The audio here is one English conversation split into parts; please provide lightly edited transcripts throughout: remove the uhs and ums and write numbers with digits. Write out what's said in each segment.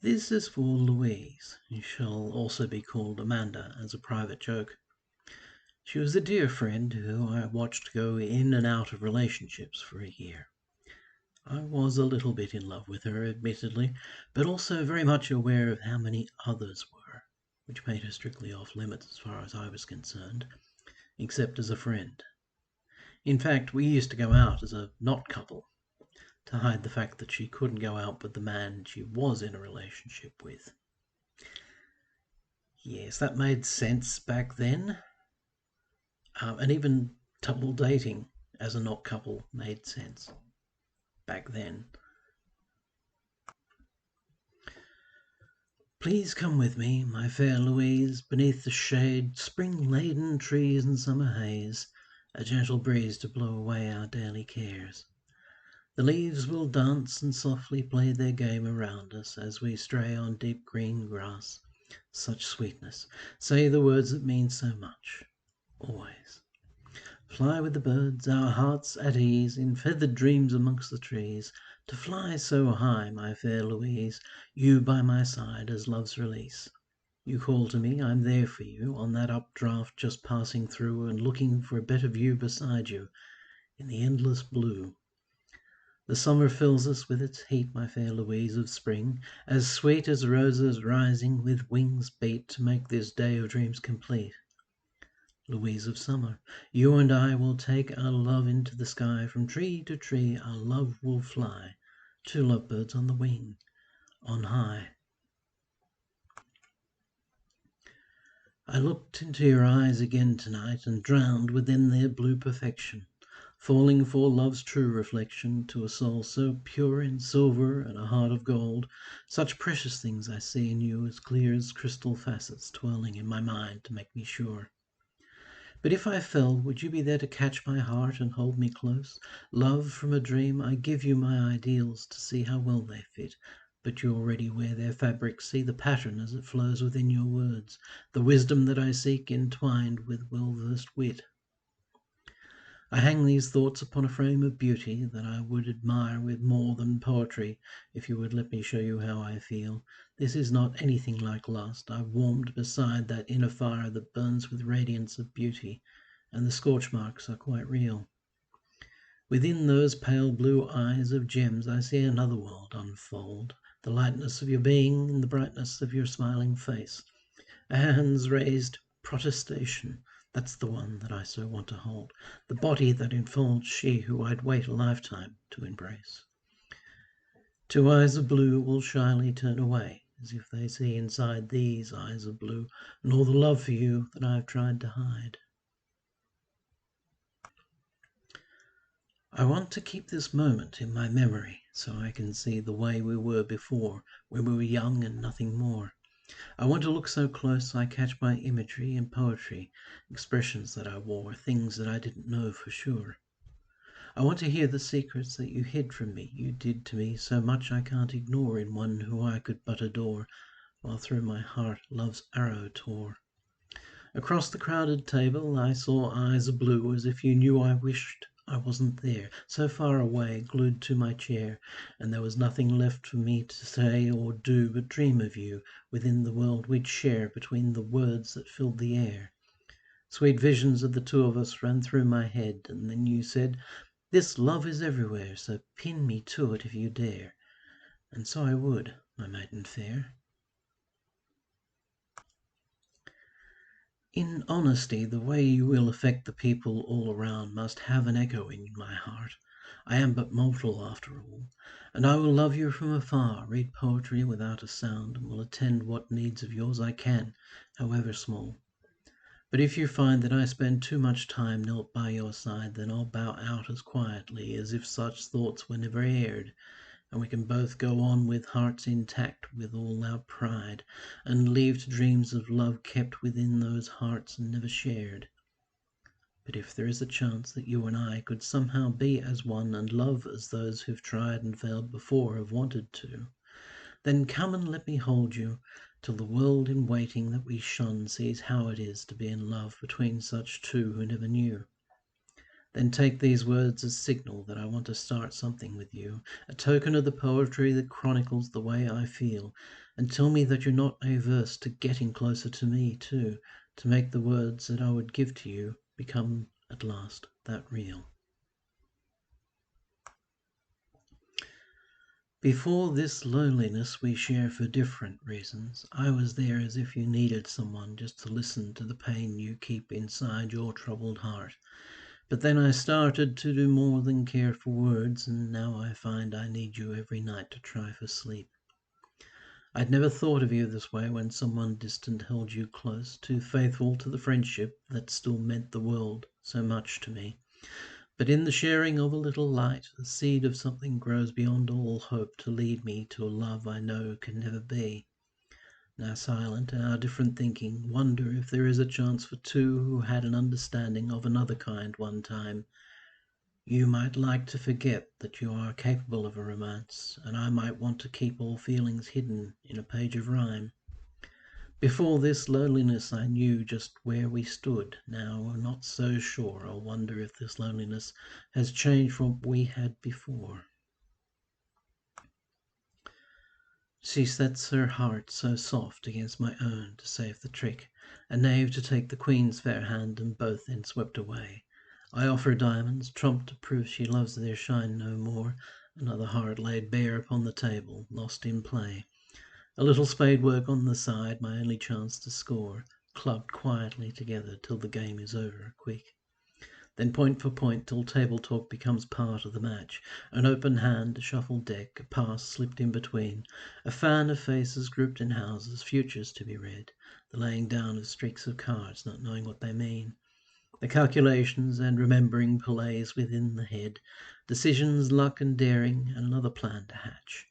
This is for Louise, who shall also be called Amanda as a private joke. She was a dear friend who I watched go in and out of relationships for a year. I was a little bit in love with her, admittedly, but also very much aware of how many others were, which made her strictly off limits as far as I was concerned, except as a friend. In fact, we used to go out as a not couple, to hide the fact that she couldn't go out with the man she was in a relationship with. Yes, that made sense back then. And even double dating as a not couple made sense back then. Please come with me, my fair Louise, beneath the shade, spring-laden trees and summer haze, a gentle breeze to blow away our daily cares. The leaves will dance and softly play their game around us as we stray on deep green grass. Such sweetness, say the words that mean so much, always. Fly with the birds, our hearts at ease, in feathered dreams amongst the trees. To fly so high, my fair Louise, you by my side as love's release. You call to me, I'm there for you, on that updraft just passing through, and looking for a better view beside you, in the endless blue. The summer fills us with its heat, my fair Louise of spring, as sweet as roses rising with wings beat to make this day of dreams complete. Louise of summer, you and I will take our love into the sky, from tree to tree our love will fly, two lovebirds on the wing, on high. I looked into your eyes again tonight, and drowned within their blue perfection, falling for love's true reflection, to a soul so pure in silver and a heart of gold. Such precious things I see in you, as clear as crystal facets twirling in my mind to make me sure. But if I fell, would you be there to catch my heart and hold me close? Love, from a dream I give you my ideals, to see how well they fit. But you already wear their fabric, see the pattern as it flows within your words, the wisdom that I seek entwined with well-versed wit. I hang these thoughts upon a frame of beauty that I would admire with more than poetry, if you would let me show you how I feel. This is not anything like lust. I've warmed beside that inner fire that burns with radiance of beauty, and the scorch marks are quite real. Within those pale blue eyes of gems I see another world unfold, the lightness of your being in the brightness of your smiling face. A hand's raised protestation, that's the one that I so want to hold, the body that enfolds she who I'd wait a lifetime to embrace. Two eyes of blue will shyly turn away, as if they see inside these eyes of blue, and all the love for you that I've tried to hide. I want to keep this moment in my memory, so I can see the way we were before, when we were young and nothing more. I want to look so close I catch my imagery in poetry, expressions that I wore, things that I didn't know for sure. I want to hear the secrets that you hid from me, you did to me so much I can't ignore in one who I could but adore, while through my heart love's arrow tore. Across the crowded table I saw eyes of blue, as if you knew I wished I wasn't there, so far away, glued to my chair, and there was nothing left for me to say or do but dream of you within the world we'd share between the words that filled the air. Sweet visions of the two of us ran through my head, and then you said, "This love is everywhere, so pin me to it if you dare." And so I would, my maiden fair. In honesty, the way you will affect the people all around must have an echo in my heart. I am but mortal after all, and I will love you from afar, read poetry without a sound, and will attend what needs of yours I can, however small. But if you find that I spend too much time knelt by your side, then I'll bow out as quietly as if such thoughts were never aired, and we can both go on with hearts intact with all our pride, and leave to dreams of love kept within those hearts and never shared. But if there is a chance that you and I could somehow be as one, and love as those who've tried and failed before have wanted to, then come and let me hold you, till the world in waiting that we shun sees how it is to be in love between such two who never knew. Then take these words as signal that I want to start something with you, a token of the poetry that chronicles the way I feel, and tell me that you're not averse to getting closer to me too, to make the words that I would give to you become at last that real. Before this loneliness we share for different reasons, I was there as if you needed someone just to listen to the pain you keep inside your troubled heart. But then I started to do more than care for words, and now I find I need you every night to try for sleep. I'd never thought of you this way when someone distant held you close, too faithful to the friendship that still meant the world so much to me. But in the sharing of a little light, the seed of something grows beyond all hope to lead me to a love I know can never be. Now silent in our different thinking, wonder if there is a chance for two who had an understanding of another kind one time. You might like to forget that you are capable of a romance, and I might want to keep all feelings hidden in a page of rhyme. Before this loneliness I knew just where we stood. Now I'm not so sure. I wonder if this loneliness has changed from what we had before. She sets her heart so soft against my own to save the trick, a knave to take the queen's fair hand, and both then swept away. I offer diamonds, trump to prove she loves their shine no more. Another heart laid bare upon the table, lost in play. A little spade work on the side, my only chance to score. Clubbed quietly together till the game is over, quick. Then point for point till table talk becomes part of the match. An open hand, a shuffled deck, a pass slipped in between. A fan of faces grouped in houses, futures to be read. The laying down of streaks of cards, not knowing what they mean. The calculations and remembering plays within the head. Decisions, luck and daring, and another plan to hatch.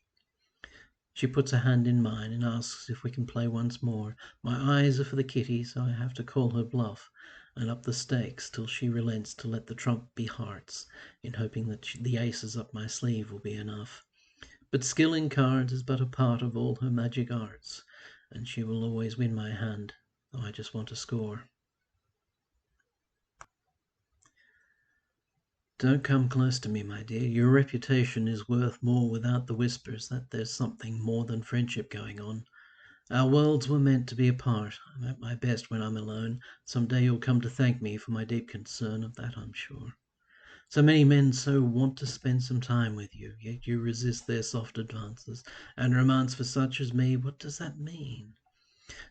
She puts a hand in mine and asks if we can play once more. My eyes are for the kitty, so I have to call her bluff and up the stakes till she relents to let the trump be hearts, in hoping that the aces up my sleeve will be enough. But skill in cards is but a part of all her magic arts, and she will always win my hand, though I just want to score. Don't come close to me, my dear. Your reputation is worth more without the whispers that there's something more than friendship going on. Our worlds were meant to be apart. I'm at my best when I'm alone. Some day you'll come to thank me for my deep concern, of that I'm sure. So many men so want to spend some time with you, yet you resist their soft advances. And romance for such as me, what does that mean?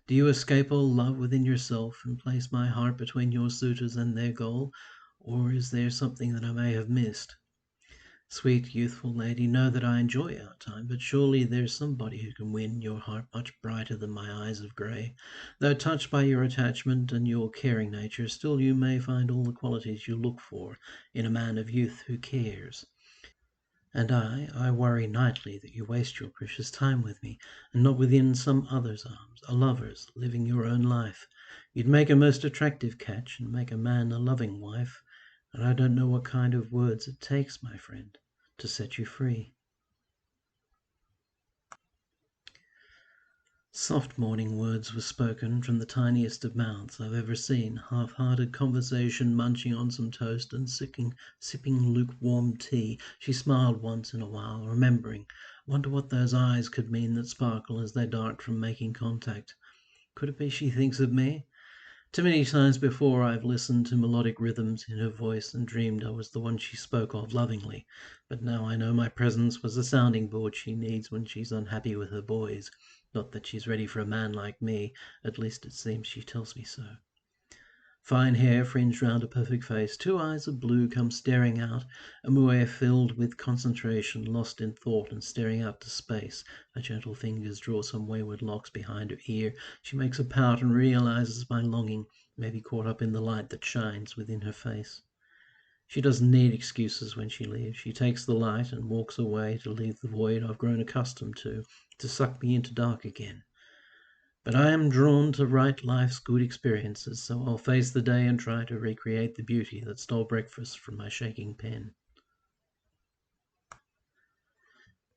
Do you escape all love within yourself and place my heart between your suitors and their goal? Or is there something that I may have missed? Sweet, youthful lady, know that I enjoy our time, but surely there's somebody who can win your heart much brighter than my eyes of grey. Though touched by your attachment and your caring nature, still you may find all the qualities you look for in a man of youth who cares. And I worry nightly that you waste your precious time with me, and not within some other's arms, a lover's, living your own life. You'd make a most attractive catch, and make a man a loving wife, and I don't know what kind of words it takes, my friend, to set you free. Soft morning words were spoken from the tiniest of mouths I've ever seen, half-hearted conversation, munching on some toast and sipping lukewarm tea. She smiled once in a while, remembering. Wonder what those eyes could mean that sparkle as they dart from making contact. Could it be she thinks of me? Too many times before I've listened to melodic rhythms in her voice and dreamed I was the one she spoke of lovingly, but now I know my presence was the sounding board she needs when she's unhappy with her boys. Not that she's ready for a man like me, at least it seems she tells me so. Fine hair fringed round a perfect face, two eyes of blue come staring out, a moue filled with concentration, lost in thought and staring out to space. Her gentle fingers draw some wayward locks behind her ear. She makes a pout and realizes my longing may be caught up in the light that shines within her face. She doesn't need excuses when she leaves. She takes the light and walks away to leave the void I've grown accustomed to suck me into dark again. But I am drawn to write life's good experiences, so I'll face the day and try to recreate the beauty that stole breakfast from my shaking pen.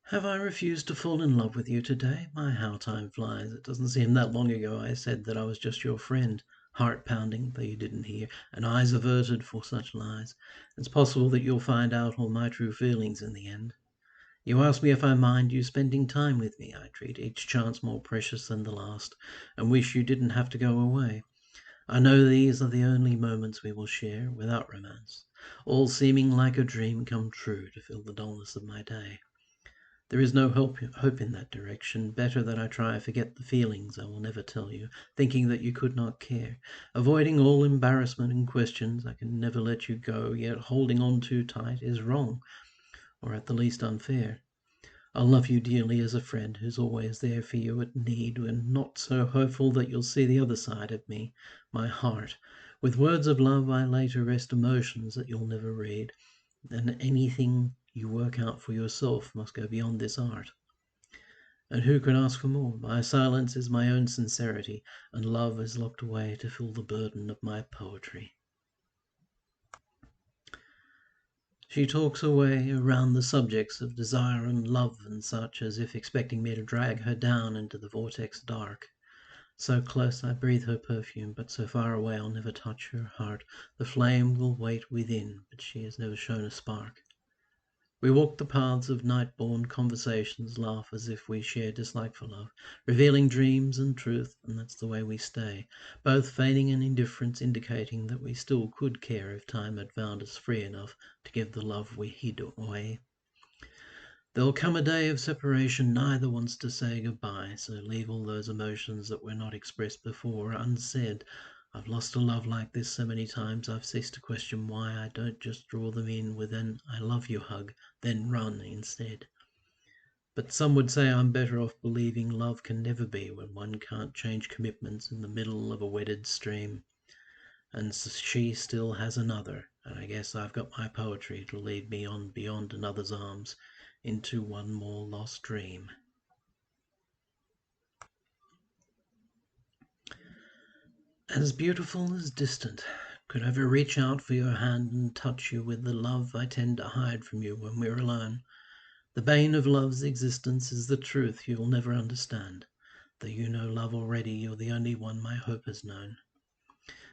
Have I refused to fall in love with you today? My, how time flies. It doesn't seem that long ago I said that I was just your friend. heart pounding though you didn't hear, and eyes averted for such lies. It's possible that you'll find out all my true feelings in the end. You ask me if I mind you spending time with me. I treat each chance more precious than the last, and wish you didn't have to go away. I know these are the only moments we will share without romance, all seeming like a dream come true to fill the dullness of my day. There is no hope in that direction. Better that I try forget the feelings I will never tell you, thinking that you could not care. Avoiding all embarrassment and questions, I can never let you go, yet holding on too tight is wrong, or at the least unfair. I'll love you dearly as a friend who's always there for you at need, and not so hopeful that you'll see the other side of me, my heart. With words of love I lay to rest emotions that you'll never read, and anything you work out for yourself must go beyond this art. And who can ask for more? My silence is my own sincerity, and love is locked away to fill the burden of my poetry. She talks away around the subjects of desire and love and such, as if expecting me to drag her down into the vortex dark. So close I breathe her perfume, but so far away I'll never touch her heart. The flame will wait within, but she has never shown a spark. We walk the paths of night-born conversations, laugh as if we share dislike for love, revealing dreams and truth, and that's the way we stay, both feigning an indifference indicating that we still could care if time had found us free enough to give the love we hid away. There'll come a day of separation, neither wants to say goodbye, so leave all those emotions that were not expressed before unsaid. I've lost a love like this so many times I've ceased to question why I don't just draw them in with an I love you hug, then run instead. But some would say I'm better off believing love can never be when one can't change commitments in the middle of a wedded stream. And she still has another, and I guess I've got my poetry to lead me on beyond another's arms into one more lost dream. As beautiful as distant, could ever reach out for your hand and touch you with the love I tend to hide from you when we're alone. The bane of love's existence is the truth you'll never understand. Though you know love already, you're the only one my hope has known.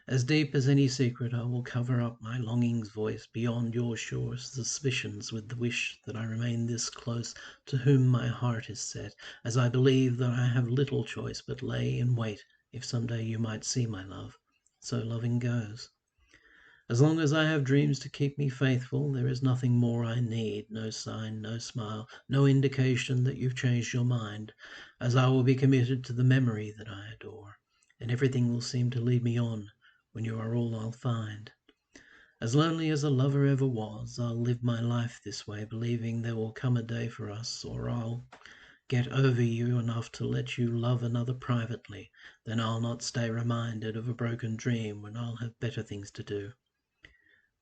As deep as any secret, I will cover up my longing's voice beyond your sure suspicions with the wish that I remain this close to whom my heart is set, as I believe that I have little choice but lay in wait if some day you might see my love. So loving goes. As long as I have dreams to keep me faithful, there is nothing more I need, no sign, no smile, no indication that you've changed your mind, as I will be committed to the memory that I adore, and everything will seem to lead me on when you are all I'll find. As lonely as a lover ever was, I'll live my life this way, believing there will come a day for us, or I'll get over you enough to let you love another privately. Then I'll not stay reminded of a broken dream when I'll have better things to do.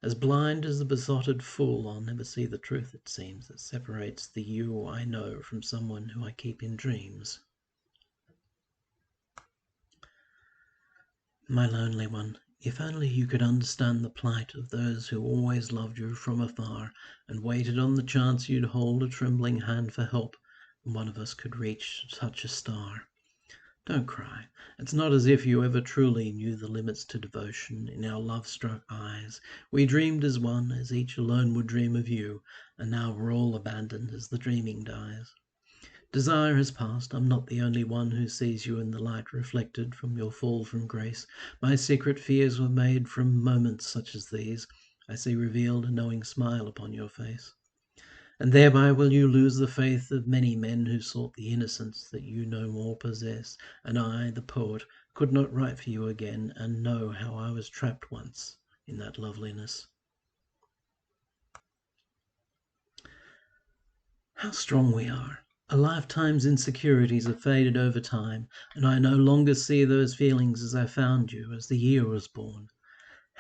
As blind as the besotted fool, I'll never see the truth, it seems, that separates the you I know from someone who I keep in dreams. My lonely one, if only you could understand the plight of those who always loved you from afar and waited on the chance you'd hold a trembling hand for help and one of us could reach to touch a star. Don't cry. It's not as if you ever truly knew the limits to devotion in our love-struck eyes. We dreamed as one, as each alone would dream of you, and now we're all abandoned as the dreaming dies. Desire has passed. I'm not the only one who sees you in the light reflected from your fall from grace. My secret fears were made from moments such as these. I see revealed a knowing smile upon your face. And thereby will you lose the faith of many men who sought the innocence that you no more possess. And I, the poet, could not write for you again and know how I was trapped once in that loveliness. How strong we are! A lifetime's insecurities have faded over time, and I no longer see those feelings as I found you, as the year was born.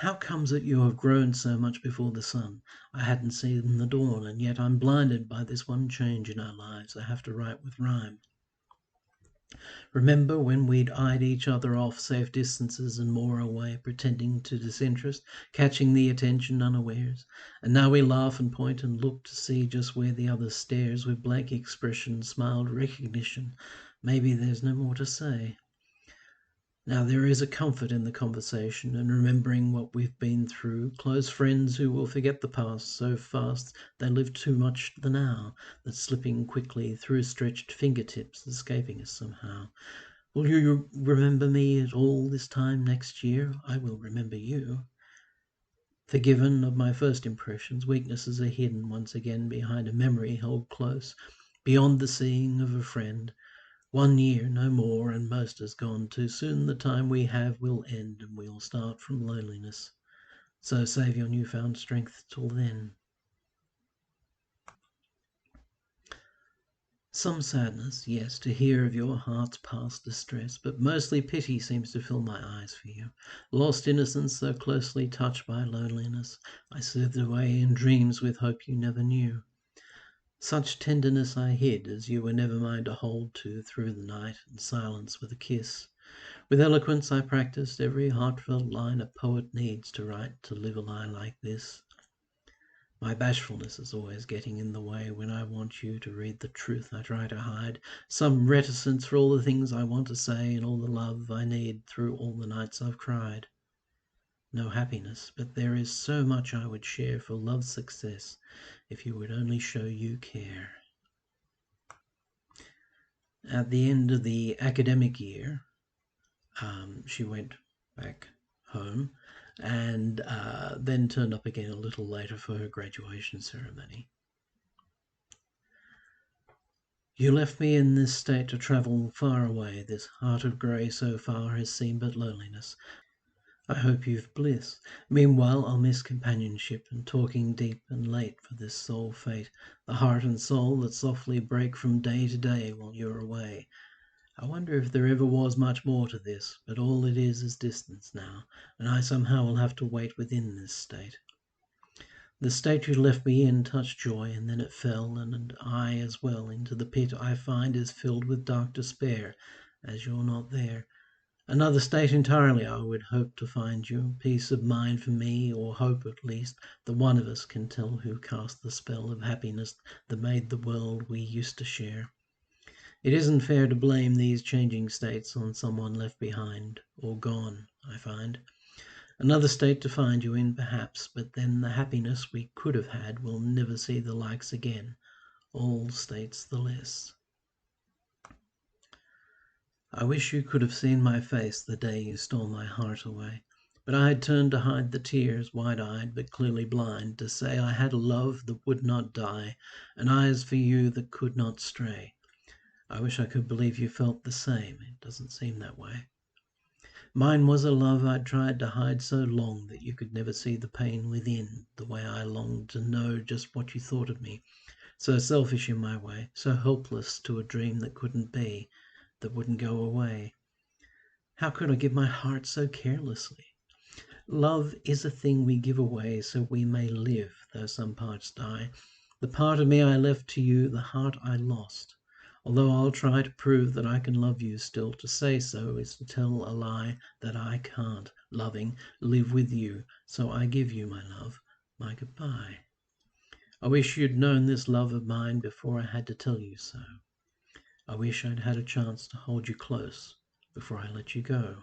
How comes it you have grown so much before the sun? I hadn't seen the dawn, and yet I'm blinded by this one change in our lives I have to write with rhyme. Remember when we'd eyed each other off safe distances and more away, pretending to disinterest, catching the attention unawares? And now we laugh and point and look to see just where the other stares with blank expression, smiled recognition. Maybe there's no more to say. Now, there is a comfort in the conversation and remembering what we've been through, close friends who will forget the past so fast they live too much the now, that's slipping quickly through stretched fingertips, escaping us somehow. Will you remember me at all this time next year? I will remember you. Forgiven of my first impressions, weaknesses are hidden once again behind a memory held close, beyond the seeing of a friend. 1 year, no more, and most has gone too soon. The time we have will end, and we'll start from loneliness. So save your newfound strength till then. Some sadness, yes, to hear of your heart's past distress, but mostly pity seems to fill my eyes for you. Lost innocence, so closely touched by loneliness, I soothed away in dreams with hope you never knew. Such tenderness I hid, as you were never mine to hold to through the night, and silence with a kiss. With eloquence I practiced every heartfelt line a poet needs to write to live a lie like this. My bashfulness is always getting in the way when I want you to read the truth I try to hide. Some reticence for all the things I want to say and all the love I need through all the nights I've cried. No happiness, but there is so much I would share for love's success if you would only show you care. At the end of the academic year, she went back home and then turned up again a little later for her graduation ceremony. You left me in this state to travel far away. This heart of grey so far has seen but loneliness. I hope you've bliss. Meanwhile, I'll miss companionship and talking deep and late for this sole fate, the heart and soul that softly break from day to day while you're away. I wonder if there ever was much more to this, but all it is distance now, and I somehow will have to wait within this state. The state you left me in touched joy, and then it fell, and I as well, into the pit I find is filled with dark despair, as you're not there. Another state entirely I would hope to find you, peace of mind for me, or hope at least, that one of us can tell who cast the spell of happiness that made the world we used to share. It isn't fair to blame these changing states on someone left behind, or gone, I find. Another state to find you in, perhaps, but then the happiness we could have had will never see the likes again. All states the less. I wish you could have seen my face the day you stole my heart away. But I had turned to hide the tears, wide-eyed but clearly blind, to say I had a love that would not die, and eyes for you that could not stray. I wish I could believe you felt the same. It doesn't seem that way. Mine was a love I'd tried to hide so long that you could never see the pain within, the way I longed to know just what you thought of me. So selfish in my way, so helpless to a dream that couldn't be, that wouldn't go away. How could I give my heart so carelessly? Love is a thing we give away so we may live, though some parts die. The part of me I left to you, the heart I lost. Although I'll try to prove that I can love you still, to say so is to tell a lie that I can't, loving, live with you. So I give you my love, my goodbye. I wish you'd known this love of mine before I had to tell you so. I wish I'd had a chance to hold you close before I let you go.